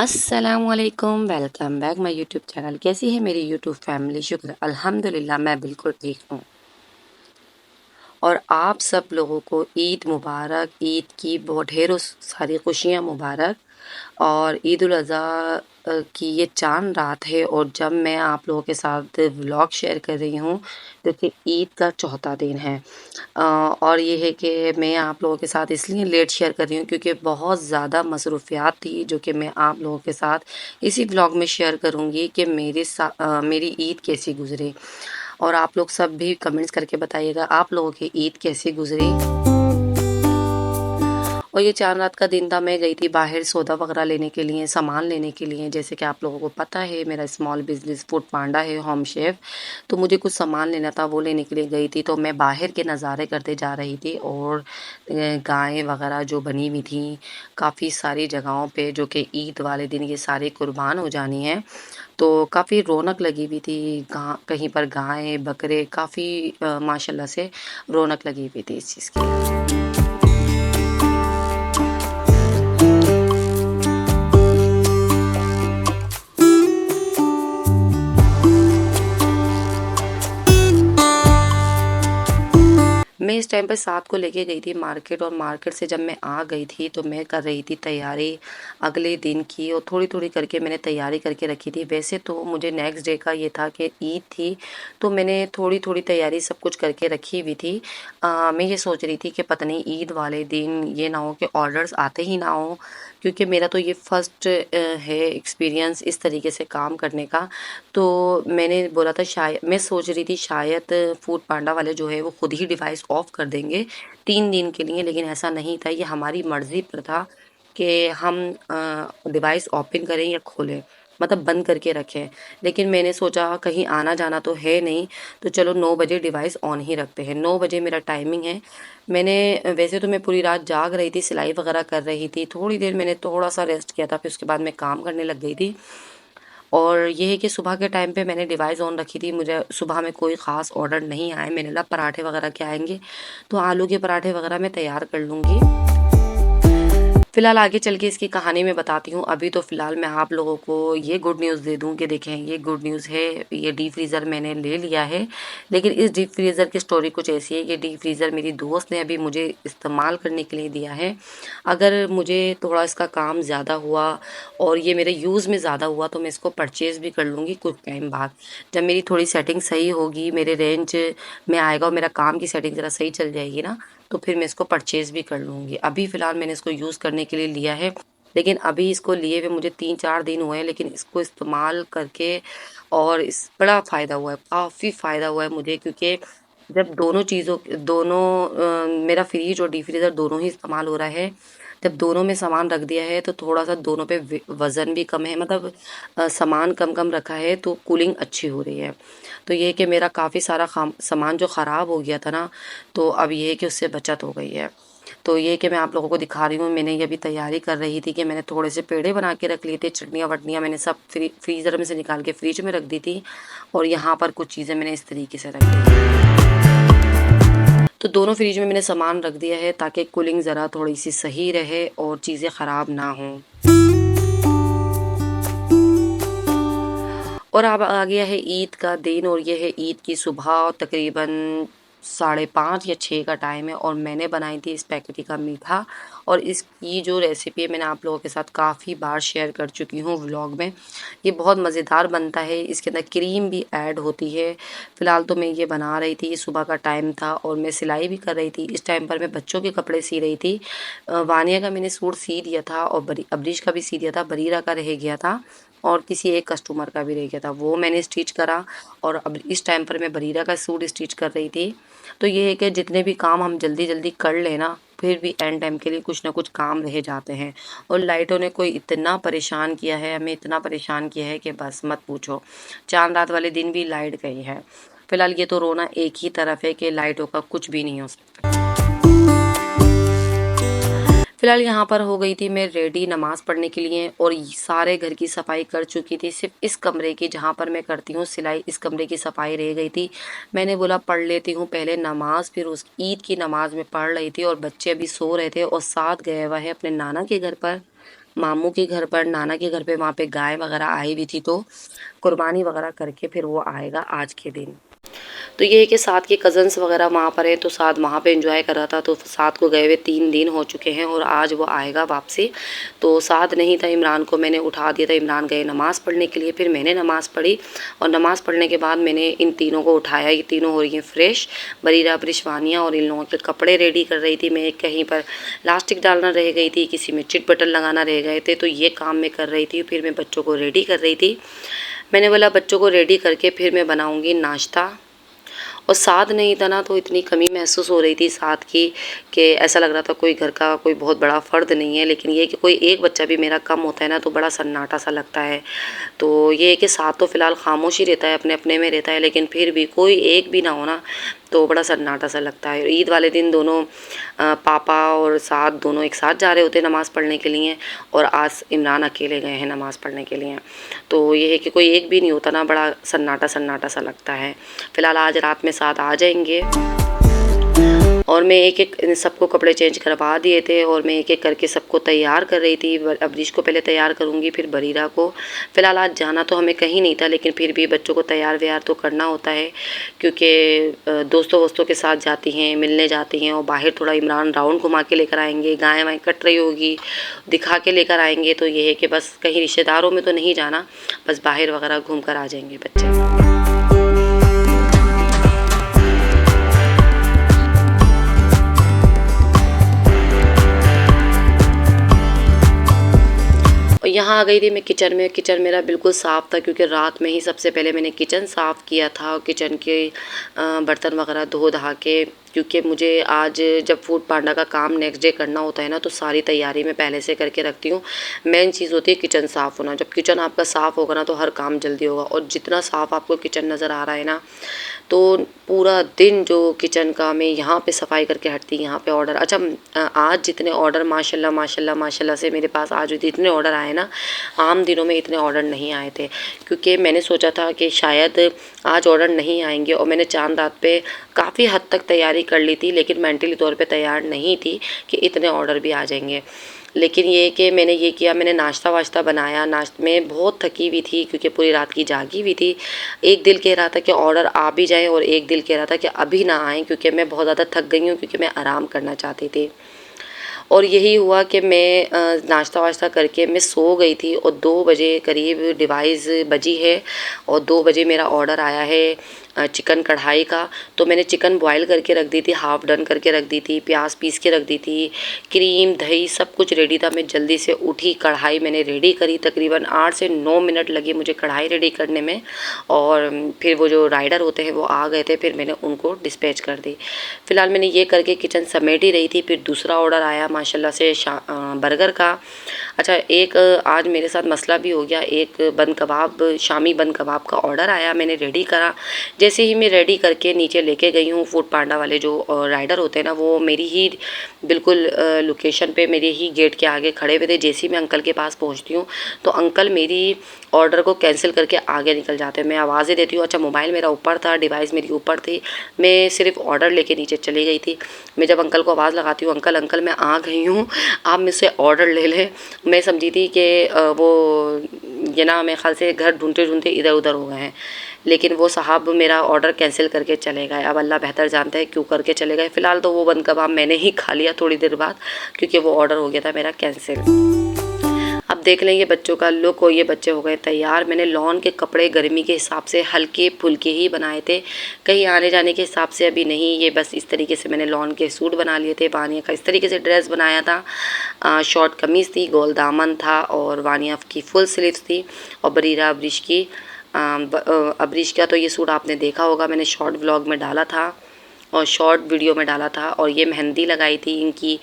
अस्सलामुअलैकुम, welcome back my YouTube channel. कैसी है मेरी यूट्यूब फैमिली? शुक्र अल्हम्दुलिल्लाह, मैं बिल्कुल ठीक हूँ। और आप सब लोगों को ईद मुबारक। ईद की बहुत ढेरों सारी खुशियाँ मुबारक। और ईद उल अज़हा की ये चांद रात है और जब मैं आप लोगों के साथ व्लॉग शेयर कर रही हूँ क्योंकि ईद का चौथा दिन है। और ये है कि मैं आप लोगों के साथ इसलिए लेट शेयर कर रही हूँ क्योंकि बहुत ज़्यादा मसरूफियात थी जो कि मैं आप लोगों के साथ इसी व्लॉग में शेयर करूँगी कि मेरी ईद कैसी गुजरी। और आप लोग सब भी कमेंट्स करके बताइएगा आप लोगों की ईद कैसी गुजरी। और ये चाँद रात का दिन था, मैं गई थी बाहर सौदा वगैरह लेने के लिए, सामान लेने के लिए। जैसे कि आप लोगों को पता है मेरा स्मॉल बिज़नेस फूड पांडा है, होम शेफ़। तो मुझे कुछ सामान लेना था, वो लेने के लिए गई थी। तो मैं बाहर के नज़ारे करते जा रही थी और गायें वगैरह जो बनी हुई थी काफ़ी सारी जगहों पे जो कि ईद वाले दिन ये सारी कुर्बान हो जानी है। तो काफ़ी रौनक लगी हुई थी, कहीं पर गाय बकरे काफ़ी माशाल्लाह से रौनक लगी हुई थी इस चीज़ की। मैं इस टाइम पे साथ को लेके गई थी मार्केट और मार्केट से जब मैं आ गई थी तो मैं कर रही थी तैयारी अगले दिन की और थोड़ी-थोड़ी करके मैंने तैयारी करके रखी थी। वैसे तो मुझे नेक्स्ट डे का ये था कि ईद थी तो मैंने थोड़ी-थोड़ी तैयारी सब कुछ करके रखी हुई थी। मैं ये सोच रही थी कि पता नहीं ईद वाले दिन ये ना हो कि ऑर्डर्स आते ही ना हो क्योंकि मेरा तो ये फर्स्ट है एक्सपीरियंस इस तरीके से काम करने का। तो मैंने बोला था शायद मैं सोच रही थी शायद फूड पांडा वाले जो है वो खुद ही डिवाइस ऑफ कर देंगे 3 दिन के लिए, लेकिन ऐसा नहीं था। ये हमारी मर्ज़ी पर था कि हम डिवाइस ओपन करें या खोलें, मतलब बंद करके रखें। लेकिन मैंने सोचा कहीं आना-जाना तो है नहीं, तो चलो 9 बजे डिवाइस ऑन ही रखते हैं। 9 बजे मेरा टाइमिंग है। मैंने वैसे तो मैं पूरी रात जाग रही थी, सिलाई वगैरह कर रही थी। थोड़ी देर मैंने थोड़ा-सा रेस्ट किया था, फिर उसके बाद मैं काम करने लग गई थी। और ये है कि सुबह के टाइम पे मैंने डिवाइस ऑन रखी थी। मुझे सुबह में कोई ख़ास ऑर्डर नहीं आए। मैंने बोला पराठे वगैरह के आएँगे, तो आलू के पराठे वगैरह मैं तैयार कर लूँगी। फ़िलहाल आगे चल के इसकी कहानी मैं बताती हूँ। अभी तो फ़िलहाल मैं आप लोगों को ये गुड न्यूज़ दे दूँ कि देखें ये गुड न्यूज़ है, ये डीप फ्रीज़र मैंने ले लिया है। लेकिन इस डीप फ्रीज़र की स्टोरी कुछ ऐसी है कि डीप फ्रीज़र मेरी दोस्त ने अभी मुझे इस्तेमाल करने के लिए दिया है। अगर मुझे थोड़ा इसका काम ज़्यादा हुआ और ये मेरे यूज़ में ज़्यादा हुआ तो मैं इसको परचेज़ भी कर लूँगी कुछ टाइम बाद। जब मेरी थोड़ी सेटिंग सही होगी, मेरे रेंज में आएगा और मेरा काम की सेटिंग ज़रा सही चल जाएगी ना, तो फिर मैं इसको परचेज़ भी कर लूँगी। अभी फ़िलहाल मैंने इसको यूज़ करने के लिए लिया है, लेकिन अभी इसको लिए हुए मुझे 3-4 दिन हुए हैं, लेकिन इसको इस्तेमाल करके और इस बड़ा फ़ायदा हुआ है, काफ़ी फ़ायदा हुआ है मुझे क्योंकि जब मेरा फ्रिज और डीप फ्रीज़र दोनों ही इस्तेमाल हो रहा है, जब दोनों में सामान रख दिया है तो थोड़ा-सा दोनों पे वज़न भी कम है, मतलब सामान कम-कम रखा है तो कूलिंग अच्छी हो रही है। तो ये है कि मेरा काफ़ी सारा सामान जो ख़राब हो गया था ना, तो अब ये है कि उससे बचत हो गई है। तो ये है कि मैं आप लोगों को दिखा रही हूँ, मैंने ये अभी तैयारी कर रही थी कि मैंने थोड़े से पेड़े बना के रख लिए थे, चटनियाँ-वटनियाँ मैंने सब फ्रीज़र में से निकाल के फ्रिज में रख दी थी और यहाँ पर कुछ चीज़ें मैंने इस तरीके से रख दी हैं। तो दोनों फ्रिज में मैंने सामान रख दिया है ताकि कूलिंग ज़रा थोड़ी-सी सही रहे और चीज़ें ख़राब ना हों। और अब आ गया है ईद का दिन और ये है ईद की सुबह तकरीबन 5:30 या 6 का टाइम है और मैंने बनाई थी स्पैगेटी का मीठा। और इसकी जो रेसिपी है मैंने आप लोगों के साथ काफ़ी बार शेयर कर चुकी हूँ व्लॉग में। ये बहुत मज़ेदार बनता है, इसके अंदर क्रीम भी ऐड होती है। फ़िलहाल तो मैं ये बना रही थी, सुबह का टाइम था और मैं सिलाई भी कर रही थी। इस टाइम पर मैं बच्चों के कपड़े सी रही थी। वानिया का मैंने सूट सी दिया था और अबरीश का भी सी दिया था, बरीरा का रह गया था और किसी एक कस्टमर का भी रह गया था, वो मैंने स्टिच करा। और अब इस टाइम पर मैं बरीरा का सूट स्टिच कर रही थी। तो ये है कि जितने भी काम हम जल्दी-जल्दी कर लें ना, फिर भी एंड टाइम के लिए कुछ ना कुछ काम रह जाते हैं। और लाइटों ने कोई इतना परेशान किया है, हमें इतना परेशान किया है कि बस मत पूछो। चाँद रात वाले दिन भी लाइट गई है। फिलहाल ये तो रोना एक ही तरफ है कि लाइटों का कुछ भी नहीं हो सकता। फिलहाल यहाँ पर हो गई थी मैं रेडी नमाज़ पढ़ने के लिए और सारे घर की सफाई कर चुकी थी। सिर्फ इस कमरे की जहाँ पर मैं करती हूँ सिलाई, इस कमरे की सफाई रह गई थी। मैंने बोला पढ़ लेती हूँ पहले नमाज़, फिर उस ईद की नमाज़ में पढ़ रही थी और बच्चे अभी सो रहे थे और साथ गया हुआ है अपने नाना के घर पर। मामू के घर पर, नाना के घर पे, वहाँ पे गाय वगैरह आई हुई थी, तो कुर्बानी वगैरह करके फिर वो आएगा आज के दिन। तो ये है कि साथ के कज़न्स वगैरह वहाँ पर हैं, तो साथ वहाँ पे एंजॉय कर रहा था। तो साथ को गए हुए 3 दिन हो चुके हैं और आज वो आएगा वापसी। तो साथ नहीं था, इमरान को मैंने उठा दिया था। इमरान गए नमाज़ पढ़ने के लिए, फिर मैंने नमाज़ पढ़ी और नमाज़ पढ़ने के बाद मैंने इन तीनों को उठाया। ये तीनों हो रही हैं फ्रेश, बरीरा, रिशवानिया, और इन लोगों के कपड़े रेडी कर रही थी मैं। कहीं पर लास्टिक डालना रह गई थी, किसी में चिट बटन लगाना रह गए थे, तो ये काम मैं कर रही थी। फिर मैं बच्चों को रेडी कर रही थी। मैंने बोला बच्चों को रेडी करके फिर मैं बनाऊँगी नाश्ता। और साथ नहीं था ना, तो इतनी कमी महसूस हो रही थी साथ की, कि ऐसा लग रहा था कोई घर का कोई बहुत बड़ा फ़र्द नहीं है। लेकिन ये कि कोई एक बच्चा भी मेरा कम होता है ना, तो बड़ा सन्नाटा सा लगता है। तो ये है कि साथ तो फ़िलहाल खामोश ही रहता है, अपने अपने में रहता है, लेकिन फिर भी कोई एक भी ना हो ना, तो बड़ा सन्नाटा सा लगता है। ईद वाले दिन दोनों पापा और साथ दोनों एक साथ जा रहे होते नमाज़ पढ़ने के लिए, और आज इमरान अकेले गए हैं नमाज़ पढ़ने के लिए। तो ये है कि कोई एक भी नहीं होता ना, बड़ा सन्नाटा सन्नाटा सा लगता है। फ़िलहाल आज रात में साथ आ जाएंगे, और मैं एक एक सबको कपड़े चेंज करवा दिए थे, और मैं एक एक करके सबको तैयार कर रही थी। अबरीश को पहले तैयार करूँगी, फिर बरीरा को। फ़िलहाल आज जाना तो हमें कहीं नहीं था, लेकिन फिर भी बच्चों को तैयार व्यार तो करना होता है, क्योंकि दोस्तों वोस्तों के साथ जाती हैं, मिलने जाती हैं, और बाहर थोड़ा इमरान राउंड घुमा के लेकर आएंगे, गाय वाय कट रही होगी दिखा के लेकर आएंगे। तो ये है कि बस कहीं रिश्तेदारों में तो नहीं जाना, बस बाहर वगैरह घूम कर आ जाएंगे बच्चे। और यहाँ आ गई थी मैं किचन में। किचन मेरा बिल्कुल साफ़ था, क्योंकि रात में ही सबसे पहले मैंने किचन साफ़ किया था, और किचन के बर्तन वगैरह धो धा के, क्योंकि मुझे आज जब फूड पांडा का काम नेक्स्ट डे करना होता है ना, तो सारी तैयारी मैं पहले से करके रखती हूँ। मेन चीज़ होती है किचन साफ़ होना। जब किचन आपका साफ़ होगा ना, तो हर काम जल्दी होगा। और जितना साफ़ आपको किचन नज़र आ रहा है ना, तो पूरा दिन जो किचन का मैं यहाँ पे सफाई करके हटती, यहाँ पे ऑर्डर। अच्छा, आज जितने ऑर्डर माशाल्लाह माशाल्लाह माशाल्लाह से मेरे पास आज इतने ऑर्डर आए ना, आम दिनों में इतने ऑर्डर नहीं आए थे। क्योंकि मैंने सोचा था कि शायद आज ऑर्डर नहीं आएंगे, और मैंने चांद रात पे काफ़ी हद तक तैयारी कर ली थी, लेकिन मेंटली तौर पे तैयार नहीं थी कि इतने ऑर्डर भी आ जाएंगे। लेकिन ये कि मैंने ये किया, मैंने नाश्ता वाश्ता बनाया। नाश्ते में बहुत थकी हुई थी, क्योंकि पूरी रात की जागी हुई थी। एक दिल कह रहा था कि ऑर्डर आ भी जाए, और एक दिल कह रहा था कि अभी ना आए, क्योंकि मैं बहुत ज़्यादा थक गई हूँ, क्योंकि मैं आराम करना चाहती थी। और यही हुआ कि मैं नाश्ता वाश्ता करके मैं सो गई थी, और 2 बजे करीब डिवाइस बजी है, और 2 बजे मेरा ऑर्डर आया है चिकन कढ़ाई का। तो मैंने चिकन बॉयल करके रख दी थी, हाफ़ डन करके रख दी थी, प्याज पीस के रख दी थी, क्रीम दही सब कुछ रेडी था। मैं जल्दी से उठी, कढ़ाई मैंने रेडी करी। तकरीबन 8 से 9 मिनट लगे मुझे कढ़ाई रेडी करने में, और फिर वो जो राइडर होते हैं वो आ गए थे, फिर मैंने उनको डिस्पैच कर दी। फ़िलहाल मैंने ये करके किचन समेट ही रही थी। फिर दूसरा ऑर्डर आया माशाल्लाह से बर्गर का। अच्छा, एक आज मेरे साथ मसला भी हो गया। एक बन कबाब, शामी बन कबाब का ऑर्डर आया, मैंने रेडी करा। जैसे ही मैं रेडी करके नीचे लेके गई हूँ, फूड पांडा वाले जो राइडर होते हैं ना, वो मेरी ही बिल्कुल लोकेशन पे मेरे ही गेट के आगे खड़े हुए थे। जैसे ही मैं अंकल के पास पहुँचती हूँ, तो अंकल मेरी ऑर्डर को कैंसिल करके आगे निकल जाते हैं। मैं आवाज़ें देती हूँ। अच्छा, मोबाइल मेरा ऊपर था, डिवाइस मेरी ऊपर थी, मैं सिर्फ ऑर्डर लेके नीचे चली गई थी। मैं जब अंकल को आवाज़ लगाती हूँ, अंकल अंकल मैं आ गई हूँ, आप मुझसे ऑर्डर ले लें, मैं समझी थी कि वो ये ना, मेरे ख्याल से घर ढूंढते ढूंढते इधर उधर हो गए हैं। लेकिन वो साहब मेरा ऑर्डर कैंसिल करके चले गए। अब अल्लाह बेहतर जानता है क्यों करके चले गए। फ़िलहाल तो वो बन कबाब मैंने ही खा लिया थोड़ी देर बाद, क्योंकि वो ऑर्डर हो गया था मेरा कैंसिल। अब देख लें ये बच्चों का लुक, और ये बच्चे हो गए तैयार। मैंने लॉन के कपड़े गर्मी के हिसाब से हल्के फुल्के ही बनाए थे, कहीं आने जाने के हिसाब से अभी नहीं। ये बस इस तरीके से मैंने लॉन के सूट बना लिए थे। वानिया का इस तरीके से ड्रेस बनाया था। शॉर्ट कमीज़ थी, गोल दामन था, और वानिया की फुल स्लीव्स थी, और बरीरा अबरीश की अबरीश का तो ये सूट आपने देखा होगा, मैंने शॉर्ट व्लॉग में डाला था और शॉर्ट वीडियो में डाला था। और ये मेहंदी लगाई थी इनकी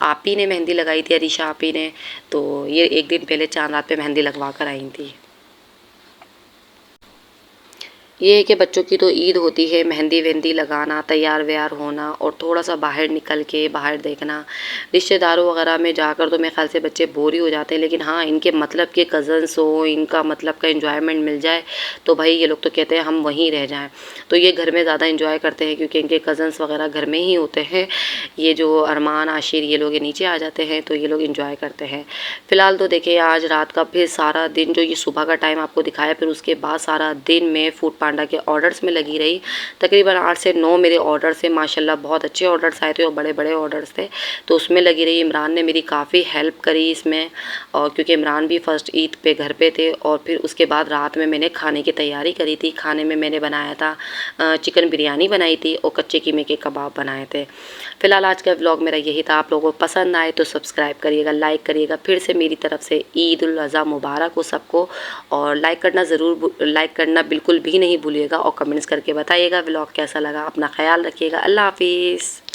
आपी ने, मेहंदी लगाई थी अरीशा आपी ने। तो ये एक दिन पहले चांद रात पे मेहंदी लगवा कर आई थी। ये है कि बच्चों की तो ईद होती है, मेहंदी वेहंदी लगाना, तैयार व्यार होना, और थोड़ा सा बाहर निकल के बाहर देखना। रिश्तेदारों वगैरह में जाकर तो मेरे ख्याल से बच्चे बोर ही हो जाते हैं, लेकिन हाँ, इनके मतलब के कज़न्स हो, इनका मतलब का एंजॉयमेंट मिल जाए, तो भाई ये लोग तो कहते हैं हम वहीं रह जाएं। तो ये घर में ज़्यादा इंजॉय करते हैं, क्योंकि इनके कज़न्स वगैरह घर में ही होते हैं। ये जो अरमान आशिर ये लोग नीचे आ जाते हैं तो ये लोग एंजॉय करते हैं। फ़िलहाल तो देखिए आज रात का फिर सारा दिन जो ये सुबह का टाइम आपको दिखाया, फिर उसके बाद सारा दिन मैं फूड पांडा के ऑर्डर्स में लगी रही। तकरीबन 8 से 9 मेरे ऑर्डर्स थे, माशाल्लाह बहुत अच्छे ऑर्डर्स आए थे और बड़े-बड़े ऑर्डर्स थे, तो उसमें लगी रही। इमरान ने मेरी काफ़ी हेल्प करी इसमें, और क्योंकि इमरान भी फ़र्स्ट ईद पे घर पे थे। और फिर उसके बाद रात में मैंने खाने की तैयारी करी थी। खाने में मैंने बनाया था चिकन बिरयानी बनाई थी और कच्चे कीमे के कबाब बनाए थे। फ़िलहाल आज का व्लॉग मेरा यही था। आप लोगों को पसंद आए तो सब्सक्राइब करिएगा, लाइक करिएगा। फिर से मेरी तरफ से ईद उल अज़हा मुबारक हो सबको, और लाइक करना बिल्कुल भी नहीं भूलिएगा, और कमेंट्स करके बताइएगा व्लॉग कैसा लगा। अपना ख्याल रखिएगा। अल्लाह हाफिज़।